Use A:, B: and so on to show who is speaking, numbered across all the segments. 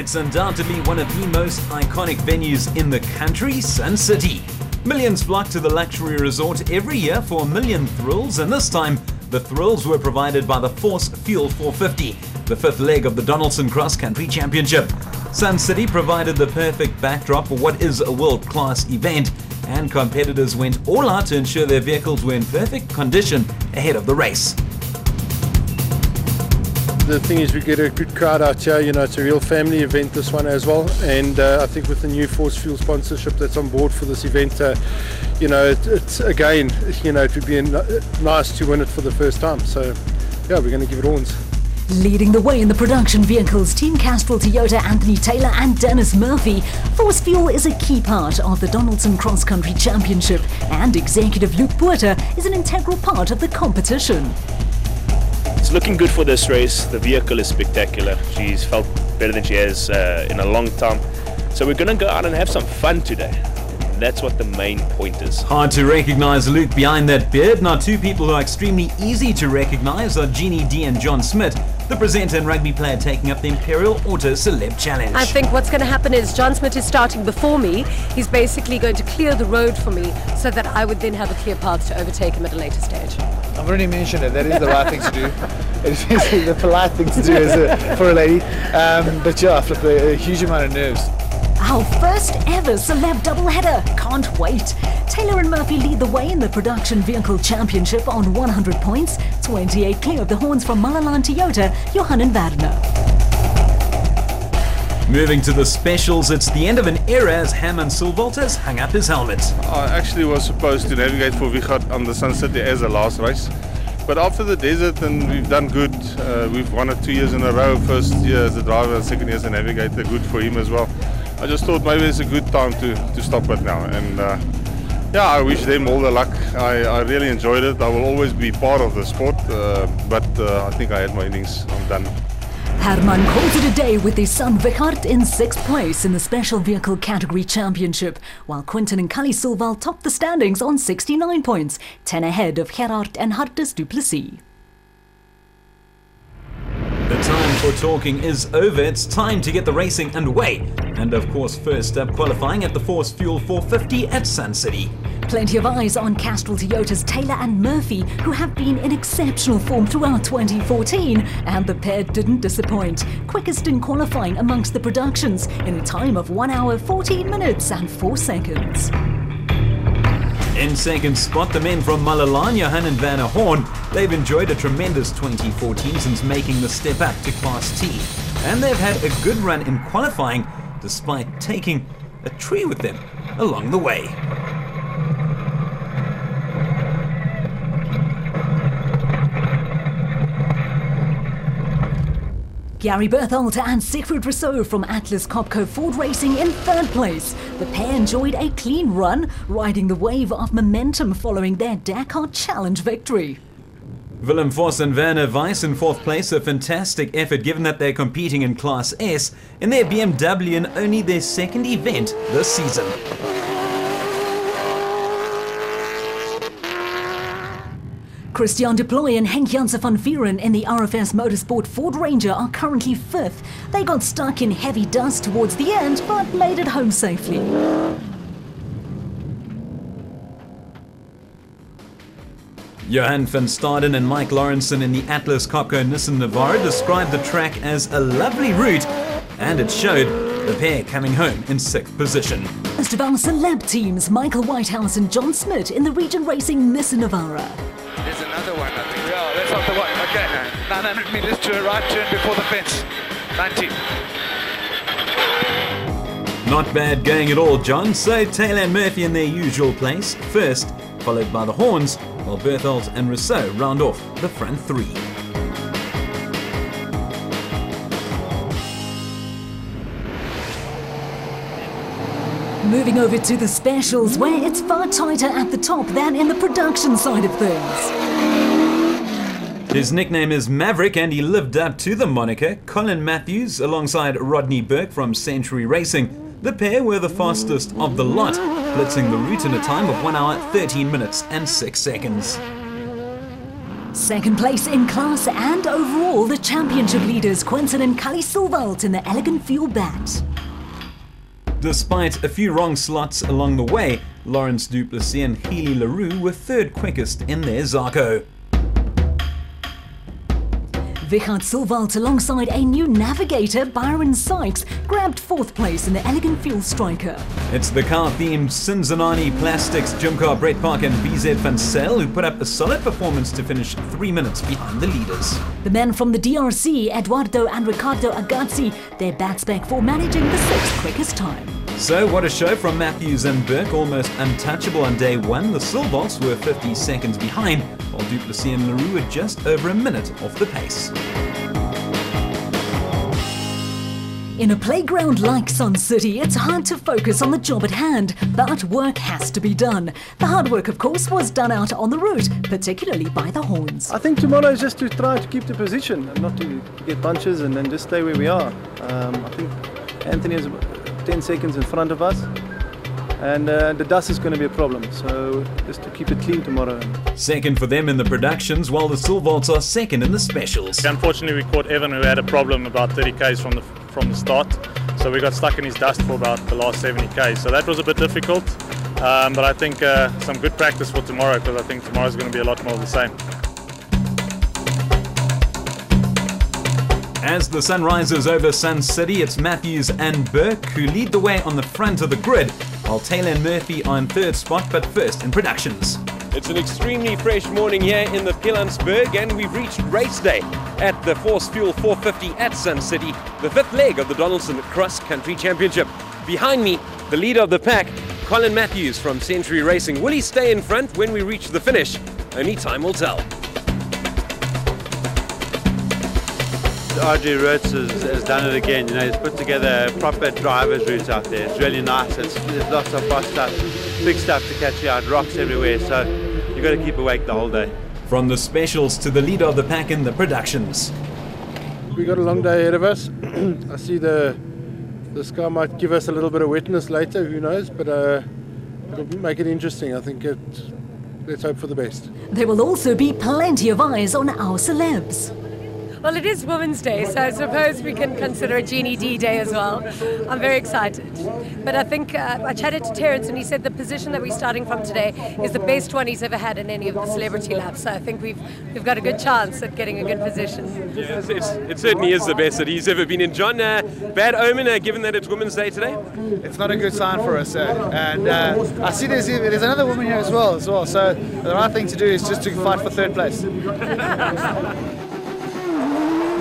A: It's undoubtedly one of the most iconic venues in the country, Sun City. Millions flock to the luxury resort every year for a million thrills, and this time, the thrills were provided by the Force Fuel 450, the fifth leg of the Donaldson Cross Country Championship. Sun City provided the perfect backdrop for what is a world-class event, and competitors went all out to ensure their vehicles were in perfect condition ahead of the race.
B: The thing is, we get a good crowd out here. It's a real family event, this one as well. And I think with the new Force Fuel sponsorship that's on board for this event, it's again, it would be nice to win it for the first time. So, yeah, we're going to give it all.
C: Leading the way in the production vehicles, Team Castrol Toyota Anthony Taylor and Dennis Murphy. Force Fuel is a key part of the Donaldson Cross Country Championship, and executive Luke Porter is an integral part of the competition.
D: It's looking good for this race. The vehicle is spectacular. She's felt better than she has in a long time. So we're going to go out and have some fun today. That's what the main point is.
A: Hard to recognize Luke behind that beard. Now, two people who are extremely easy to recognize are Jeannie D and John Smith, the presenter and rugby player taking up the Imperial Auto Celeb Challenge.
E: I think what's going to happen is John Smith is starting before me. He's basically going to clear the road for me so that I would then have a clear path to overtake him at a later stage.
F: I've already mentioned it. That is the right thing to do. It is the polite thing to do for a lady. But yeah, I flip a huge amount of nerves.
C: Our first ever celeb doubleheader. Can't wait. Taylor and Murphy lead the way in the Production Vehicle Championship on 100 points. 28 clear of the horns from Malalan Toyota, Johan and Werner.
A: Moving to the specials, it's the end of an era as Herman Silvolt has hung up his helmet.
G: I actually was supposed to navigate for Wichert on the Sun City as a last race. But after the desert, and we've done good. We've won it 2 years in a row. First year as a driver, and second year as a navigator. Good for him as well. I just thought maybe it's a good time to stop it now. And I wish them all the luck. I really enjoyed it. I will always be part of the sport. But I think I had my innings. I'm done.
C: Herman calls it a day with his son Wichert in 6th place in the Special Vehicle Category Championship, while Quinton and Cully Silval top the standings on 69 points, 10 ahead of Gerard and Hartus du Plessis.
A: The time for talking is over. It's time to get the racing underway. And of course, first up, qualifying at the Force Fuel 450 at Sun City.
C: Plenty of eyes on Castrol Toyota's Taylor and Murphy, who have been in exceptional form throughout 2014, and the pair didn't disappoint. Quickest in qualifying amongst the productions in a time of 1 hour, 14 minutes and 4 seconds.
A: In second spot, the men from Malalan, Johan and Werner Horn. They've enjoyed a tremendous 2014 since making the step up to Class T. And they've had a good run in qualifying, despite taking a tree with them along the way.
C: Gary Bertholdt and Siegfried Rousseau from Atlas Copco Ford Racing in 3rd place. The pair enjoyed a clean run, riding the wave of momentum following their Dakar Challenge victory.
A: Willem Vos and Werner Weiss in 4th place, a fantastic effort given that they're competing in Class S in their BMW in only their 2nd event this season.
C: Christian Deploy and Henk Janssen van Vieren in the RFS Motorsport Ford Ranger are currently 5th. They got stuck in heavy dust towards the end, but made it home safely.
A: Johan van Staden and Mike Lawrenson in the Atlas Copco Nissan Navara described the track as a lovely route, and it showed, the pair coming home in 6th position.
C: Most of our celeb teams, Michael Whitehouse and John Smith in the Region Racing Nissan Navara.
H: There's another one, I think. Yeah, that's not the one. Okay, 900 meters to a right turn before the fence. 90.
A: Not bad going at all, John. So Taylor and Murphy in their usual place, first, followed by the Horns, while Bertholdt and Rousseau round off the front 3.
C: Moving over to the specials, where it's far tighter at the top than in the production side of things.
A: His nickname is Maverick, and he lived up to the moniker. Colin Matthews alongside Rodney Burke from Century Racing. The pair were the fastest of the lot, blitzing the route in a time of 1 hour, 13 minutes and 6 seconds.
C: Second place in class and overall, the championship leaders Quinton and Cully Silvalt in the Elegant Fuel Bat.
A: Despite a few wrong slots along the way, Lawrence Duplessis and Healy LaRue were third quickest in their Zarko.
C: Wichert Silvalt alongside a new navigator, Byron Sykes, grabbed fourth place in the Elegant Fuel Striker.
A: It's the car-themed Cinzanani Plastics Gym Car Brett Park and BZ Van Sale who put up a solid performance to finish 3 minutes behind the leaders.
C: The men from the DRC, Eduardo and Ricardo Agazzi, their bats back for managing the sixth quickest time.
A: So what a show from Matthews and Burke, almost untouchable on day one. The Silvalts were 50 seconds behind, while Duplessis and LaRue were just over a minute off the pace.
C: In a playground like Sun City, it's hard to focus on the job at hand, but work has to be done. The hard work, of course, was done out on the route, particularly by the horns.
B: I think tomorrow is just to try to keep the position and not to get bunches and then just stay where we are. I think Anthony is 10 seconds in front of us, and the dust is going to be a problem, so just to keep it clean tomorrow.
A: Second for them in the productions, while the Silvalts are second in the specials.
I: Unfortunately, we caught Evan, who had a problem about 30 k's from the start, so we got stuck in his dust for about the last 70 k's, so that was a bit difficult, but I think some good practice for tomorrow, because I think tomorrow's going to be a lot more of the same.
A: As the sun rises over Sun City, it's Matthews and Burke who lead the way on the front of the grid, while Taylor and Murphy are in third spot, but first in productions.
J: It's an extremely fresh morning here in the Pilanesberg, and we've reached race day at the Force Fuel 450 at Sun City, the fifth leg of the Donaldson Cross Country Championship. Behind me, the leader of the pack, Colin Matthews from Century Racing. Will he stay in front when we reach the finish? Only time will tell.
K: RJ Rhodes has done it again. You know, he's put together a proper driver's route out there. It's really nice. There's lots of fast stuff, big stuff to catch you out, rocks everywhere. So you've got to keep awake the whole day.
A: From the specials to the leader of the pack in the productions.
B: We got a long day ahead of us. I see the sky might give us a little bit of wetness later. Who knows? But it'll make it interesting. I think let's hope for the best.
C: There will also be plenty of eyes on our celebs.
E: Well, it is Women's Day, so I suppose we can consider a Jeannie D Day as well. I'm very excited. But I think I chatted to Terence and he said the position that we're starting from today is the best one he's ever had in any of the celebrity laps. So I think we've got a good chance at getting a good position.
J: Yes, it certainly is the best that he's ever been in. John, bad omen given that it's Women's Day today?
F: It's not a good sign for us, and I see there's another woman here as well. So the right thing to do is just to fight for third place.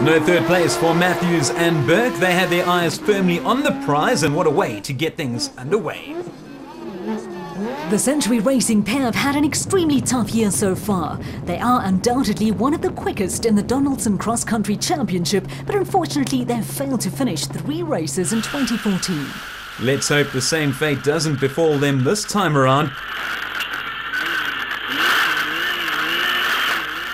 A: No third place for Matthews and Burke. They had their eyes firmly on the prize, and what a way to get things underway.
C: The Century Racing pair have had an extremely tough year so far. They are undoubtedly one of the quickest in the Donaldson Cross Country Championship, but unfortunately they've failed to finish 3 races in 2014.
A: Let's hope the same fate doesn't befall them this time around.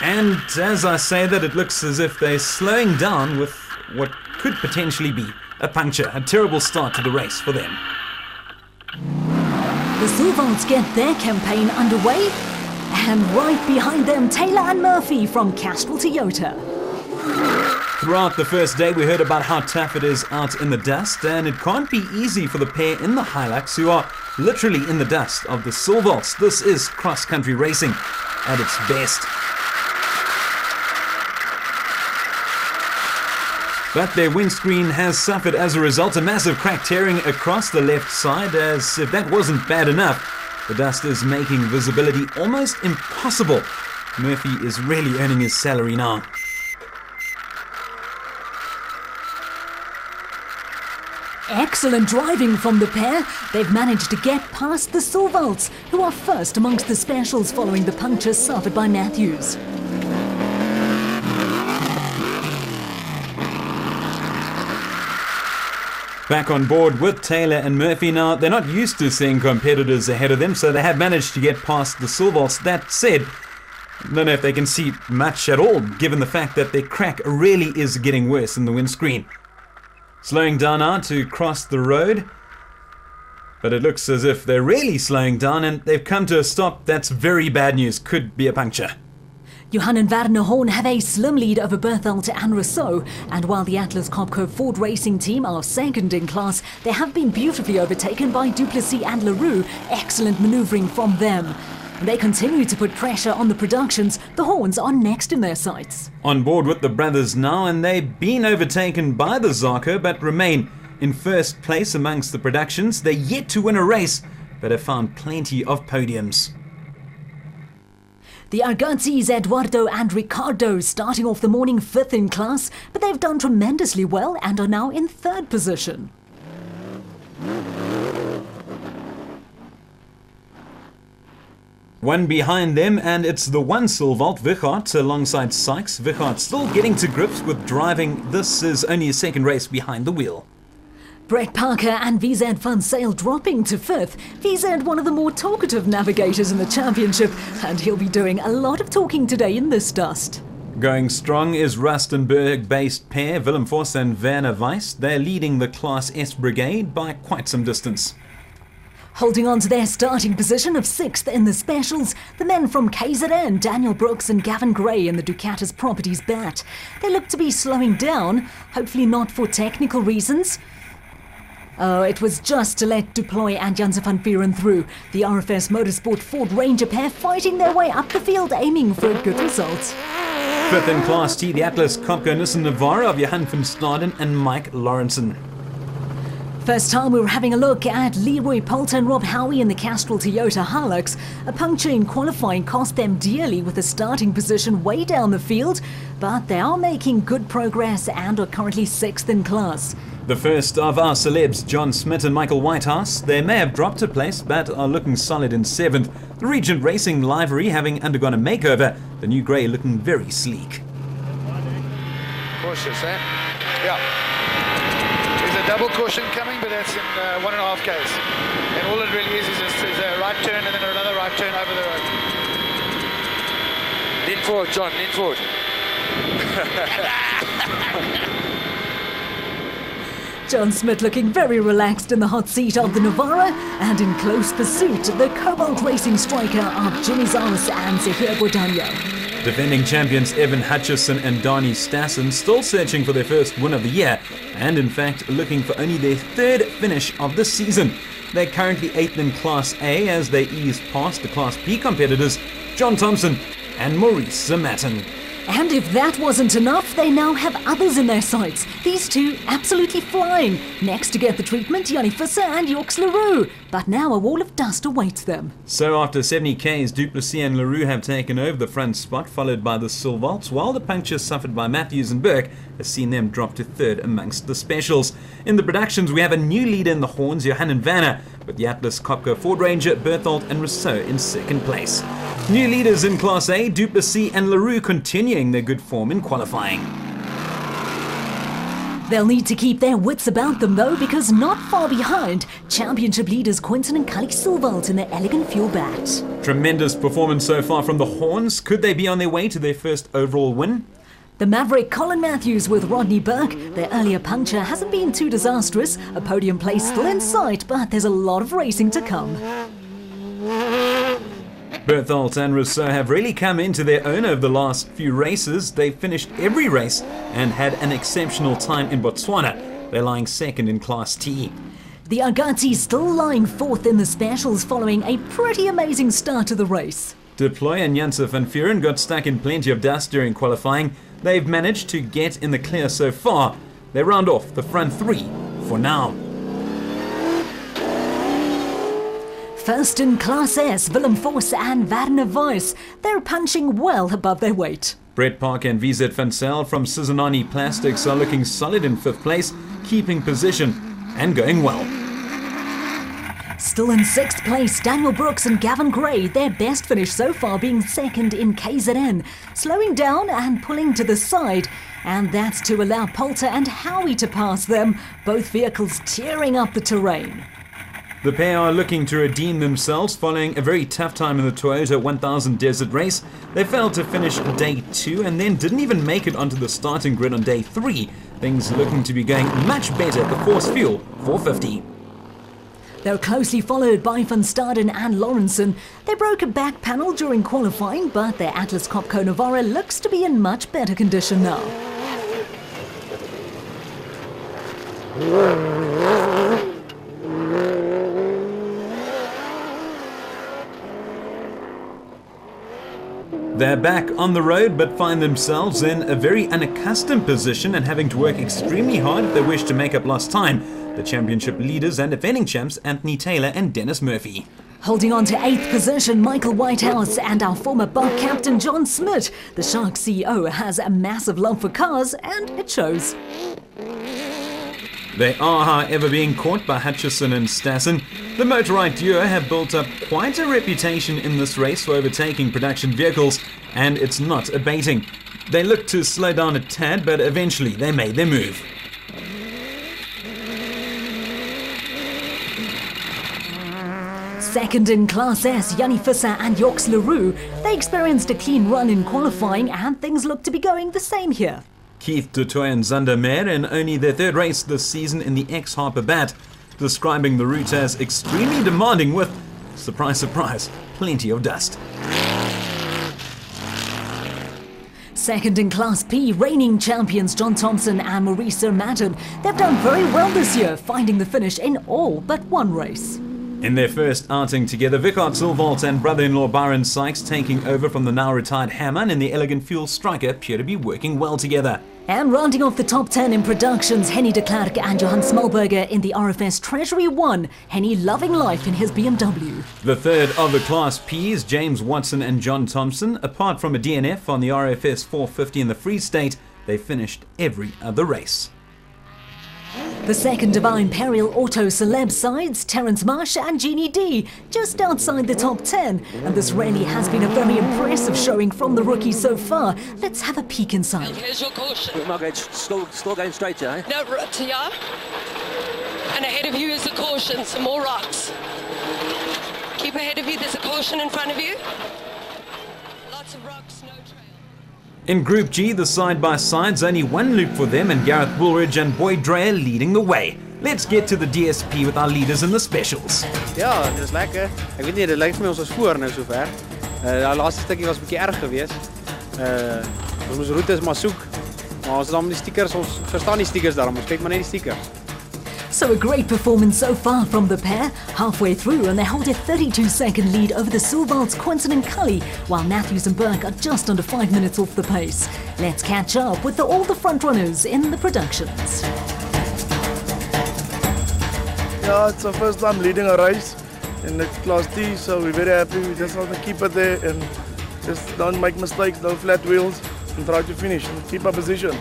A: And as I say that, it looks as if they're slowing down with what could potentially be a puncture. A terrible start to the race for them.
C: The Silvalts get their campaign underway, and right behind them, Taylor and Murphy from Castrol Toyota.
A: Throughout the first day, we heard about how tough it is out in the dust, and it can't be easy for the pair in the Hilux who are literally in the dust of the Silvalts. This is cross-country racing at its best. But their windscreen has suffered as a result, a massive crack tearing across the left side. As if that wasn't bad enough, the dust is making visibility almost impossible. Murphy is really earning his salary now.
C: Excellent driving from the pair. They've managed to get past the Silvalts, who are first amongst the specials following the puncture suffered by Matthews.
A: Back on board with Taylor and Murphy now. They're not used to seeing competitors ahead of them, so they have managed to get past the Silvalts. That said, I don't know if they can see much at all, given the fact that their crack really is getting worse in the windscreen. Slowing down now to cross the road, but it looks as if they're really slowing down and they've come to a stop. That's very bad news. Could be a puncture.
C: Johan and Werner Horn have a slim lead over Bertholdt and Rousseau, and while the Atlas Copco Ford Racing team are second in class, they have been beautifully overtaken by Duplessis and Leroux. Excellent manoeuvring from them. They continue to put pressure on the productions. The Horns are next in their sights.
A: On board with the brothers now, and they've been overtaken by the Zarco, but remain in first place amongst the productions. They're yet to win a race, but have found plenty of podiums.
C: The Argazis, Eduardo and Ricardo, starting off the morning 5th in class, but they've done tremendously well and are now in 3rd position.
A: One behind them, and it's the one Silvault, Bertholdt, alongside Sykes. Bertholdt still getting to grips with driving. This is only his second race behind the wheel.
C: Brett Parker and VZ Van Sale dropping to 5th. VZ, one of the more talkative navigators in the championship, and he'll be doing a lot of talking today in this dust.
A: Going strong is Rustenburg-based pair Willem Vos and Werner Weiss. They're leading the Class S brigade by quite some distance.
C: Holding on to their starting position of 6th in the specials, the men from KZN, Daniel Brooks and Gavin Gray in the Ducatis Properties bat. They look to be slowing down, hopefully not for technical reasons. Oh, it was just to let Duploy and Janse van Vieren through. The RFS Motorsport Ford Ranger pair fighting their way up the field, aiming for a good result.
A: 5th in Class T, the Atlas Copco Nissan Navara of Johan van Staden and Mike Lawrenson.
C: First time we were having a look at Leroy Poulter and Rob Howie in the Castrol Toyota Hilux. A puncture in qualifying cost them dearly with a starting position way down the field, but they are making good progress and are currently 6th in class.
A: The first of our celebs, John Smith and Michael Whitehouse. They may have dropped a place, but are looking solid in 7th. The Regent Racing livery having undergone a makeover, the new grey looking very sleek.
H: Cautious, eh? Yeah. There's a double caution coming, but that's in 1.5 Ks. And all it really is a right turn and then another right turn over the road. Lean forward, John, lean forward.
C: John Smith looking very relaxed in the hot seat of the Navara, and in close pursuit, the Cobalt Racing striker of Jimmy Zalas and Zahir Bordanyo.
A: Defending champions Evan Hutcherson and Donnie Stassen still searching for their first win of the year, and in fact looking for only their 3rd finish of the season. They're currently 8th in Class A as they ease past the Class B competitors, John Thompson and Maurice Zamatin.
C: And if that wasn't enough, they now have others in their sights. These two absolutely flying. Next to get the treatment, Yanni Visser and Yorks Leroux. But now a wall of dust awaits them.
A: So after 70 Ks, Duplessis and Leroux have taken over the front spot, followed by the Silvaults, while the puncture suffered by Matthews and Burke has seen them drop to 3rd amongst the specials. In the productions, we have a new leader in the Horns, Johan and Werner, with the Atlas Copco Ford Ranger, Bertholdt and Rousseau in 2nd place. New leaders in Class A, Duplessis and Leroux continuing their good form in qualifying.
C: They'll need to keep their wits about them though, because not far behind, championship leaders Quinton and Cully Silvault in their elegant fuel bat.
A: Tremendous performance so far from the Horns. Could they be on their way to their first overall win?
C: The Maverick Colin Matthews with Rodney Burke. Their earlier puncture hasn't been too disastrous. A podium place still in sight, but there's a lot of racing to come.
A: Bertholdt and Rousseau have really come into their own over the last few races. They've finished every race and had an exceptional time in Botswana. They're lying 2nd in Class T.
C: The Agati still lying 4th in the specials following a pretty amazing start to the race.
A: Deploy and Janse van Vieren got stuck in plenty of dust during qualifying. They've managed to get in the clear so far. They round off the front 3 for now.
C: First in Class S, Willem Vos and Werner Weiss. They're punching well above their weight.
A: Brett Parker and VZ Van Sale from Sizanani Plastics are looking solid in 5th place, keeping position and going well.
C: Still in 6th place, Daniel Brooks and Gavin Gray, their best finish so far being 2nd in KZN, slowing down and pulling to the side, and that's to allow Poulter and Howie to pass them, both vehicles tearing up the terrain.
A: The pair are looking to redeem themselves following a very tough time in the Toyota 1000 Desert Race. They failed to finish day 2 and then didn't even make it onto the starting grid on day 3. Things looking to be going much better at the Force Fuel 450.
C: They're closely followed by Van Staden and Lawrenson. They broke a back panel during qualifying, but their Atlas Copco Navarra looks to be in much better condition now.
A: They're back on the road but find themselves in a very unaccustomed position and having to work extremely hard if they wish to make up lost time. The championship leaders and defending champs Anthony Taylor and Dennis Murphy.
C: Holding on to 8th position, Michael Whitehouse and our former Bob captain John Smith. The Sharks CEO has a massive love for cars and it shows.
A: They are, however, being caught by Hutcherson and Stassen. The Motorite duo have built up quite a reputation in this race for overtaking production vehicles, and it's not abating. They looked to slow down a tad, but eventually they made their move.
C: Second in Class S, Jannie Visser and Joks Leroux. They experienced a clean run in qualifying and things look to be going the same here.
A: Keith Dutoy and Zander Meyer in only their third race this season in the ex-Harper Bat, describing the route as extremely demanding with, surprise, surprise, plenty of dust.
C: Second in Class P, reigning champions John Thompson and Maurice Madden. They've done very well this year, finding the finish in all but one race.
A: In their first outing together, Vikard Silvolt and brother-in-law Byron Sykes taking over from the now-retired Hammond in the elegant fuel striker appear to be working well together.
C: And rounding off the top 10 in productions, Henny de Klerk and Johan Smallberger in the RFS Treasury 1. Henny loving life in his BMW.
A: The third of the Class Ps, James Watson and John Thompson, apart from a DNF on the RFS 450 in the Free State, they finished every other race.
C: The second of our Imperial Auto celeb sides, Terence Marsh and Jeannie D, just outside the top 10. And this really has been a very impressive showing from the rookies so far. Let's have a peek inside.
L: Here's your caution.
M: Margaret, still going straight, eh?
L: No, yeah. And ahead of you is the caution, some more rocks. Keep ahead of you, there's a caution in front of you. Lots of rocks, no trail.
A: In Group G, the side-by-sides, only one loop for them and Gareth Woolridge and Boyd Dreyer leading the way. Let's get to the DSP with our leaders in the specials.
N: Ja, dit is lekker. Ek weet nie, dit lyk vir my ons is voor nou sover. Daai laaste stukkie was 'n bietjie erg geweest. Ons moes roetes maar soek. Maar ons het dan die stickers, ons verstaan die stickers daarom. Ons kyk maar net die stickers.
C: So a great performance so far from the pair, halfway through, and they hold a 32-second lead over the Silvalds, Quinton and Cully, while Matthews and Burke are just under 5 minutes off the pace. Let's catch up with all the front-runners in the productions.
O: Yeah, it's our first time leading a race in the Class D, so we're very happy. We just want to keep it there and just don't make mistakes, no flat wheels, and try to finish and keep our position.